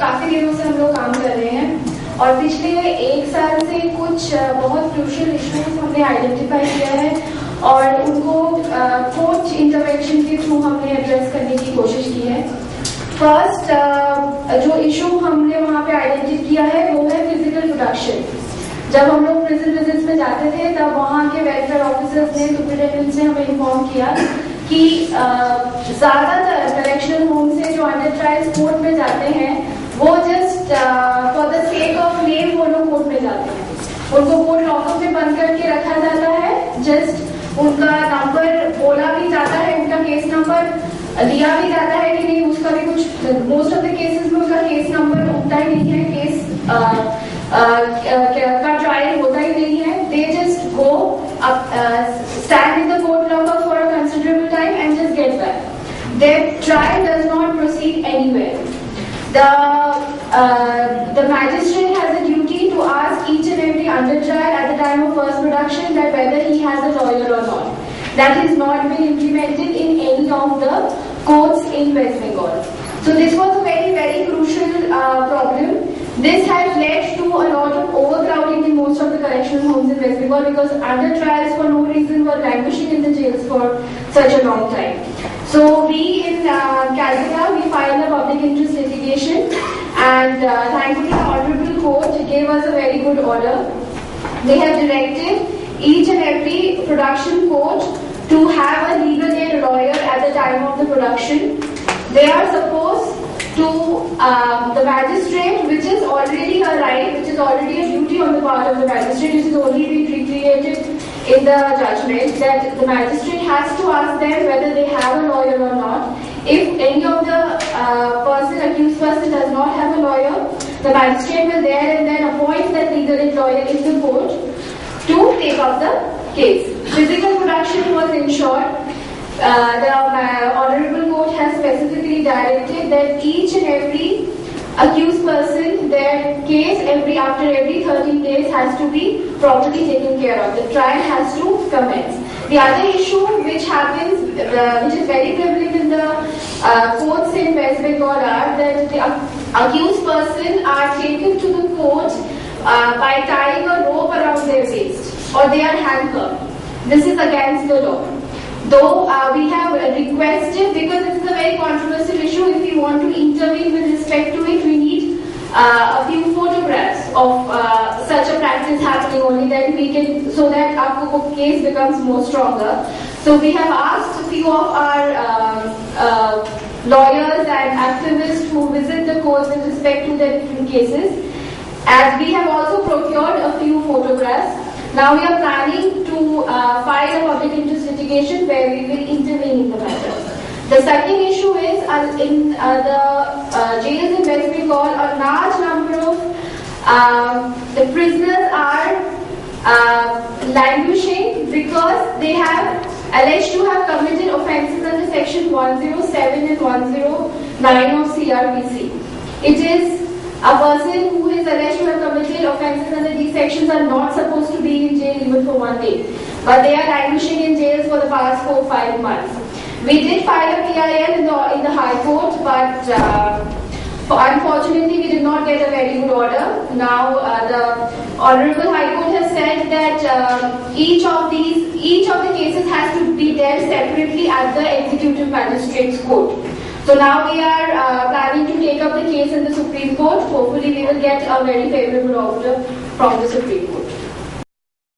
काफी दिनों से हम लोग काम कर रहे हैं और पिछले एक साल से कुछ बहुत क्रूशियल इश्यूज हमने आइडेंटिफाई किया है और उनको कोच इंटरवेंशन के थ्रू हमने एड्रेस करने की कोशिश की है। फर्स्ट जो इशू हमने वहाँ पे आइडेंटिफाई किया है वो है फिजिकल प्रोडक्शन। जब हम लोग प्रिजन विजिट्स में जाते थे तब वहाँ के वेलफेयर ऑफिसर्स ने सुपरिटेंडेंट से हमें इन्फॉर्म किया कि ज्यादातर करेक्शनल होम से जो अंडर ट्रायल कोर्ट में जाते हैं वो just for the sake of name वो लोग कोर्ट में जाते हैं। उनको कोर्ट लॉकअप में बंद करके रखा जाता है, जस्ट उनका नंबर बोला भी जाता है, उनका केस नंबर दिया भी जाता है कि नहीं, उसका भी कुछ मोस्ट ऑफ द केसेस में उनका केस नंबर होता ही नहीं है, केस का ट्रायल होता ही नहीं है। They just go stand in the court lockup for a considerable time and just get back. Their trial does not proceed anywhere. The magistrate has a duty to ask each and every under trial at the time of first production that whether he has a lawyer or not. That has not been implemented in any of the courts in West Bengal. So this was a very crucial problem. This has led to a lot of overcrowding in most of the correctional homes in West Bengal because under trials for no reason were languishing in the jails for such a long time. So we in Calcutta, we filed a public interest litigation and thankfully the Honorable Court gave us a very good order. They have directed each and every production court to have a legal aid lawyer at the time of the production. They are supposed to the magistrate, which is already a right, which is already a duty on the part of the magistrate, which is only been recreated in the judgment, that the magistrate has to ask them whether they have a lawyer or not. If any of the accused person does not have a lawyer, the magistrate will there and then appoint that legal aid lawyer in the court to take up the case. Physical production was ensured. The Honorable Court has specifically directed that each and every accused person, their case after every 13 days has to be properly taken care of. The trial has to commence. The other issue which happens, which is very prevalent in the courts in West Bengal, are that the accused person are taken to the court by tying a rope around their waist or they are handcuffed. This is against the law. Though we have requested, because this is a very controversial issue, if we want to intervene with respect to it, we need a few photographs of such a practice happening, only then we can, so that our case becomes more stronger. So we have asked a few of our lawyers and activists who visit the courts with respect to their different cases, as we have also procured a few photographs. Now we are planning to file a public interest litigation where we will intervene in the matter. The second issue is in the jails in West Bengal, a large number of the prisoners are languishing because they have alleged to have committed offences under section 107 and 109 of CRPC. It is a person who is alleged to have committed offences under these sections are not supposed to be in jail even for 1 day. But they are languishing in jails for the past 4-5 months. We did file a PIL in the High Court, but unfortunately we did not get a very good order. Now the Honorable High Court has said that each of the cases has to be dealt separately at the Executive Magistrates Court. So now we are planning to take up the case in the Supreme Court. Hopefully we will get a very favourable order from the Supreme Court.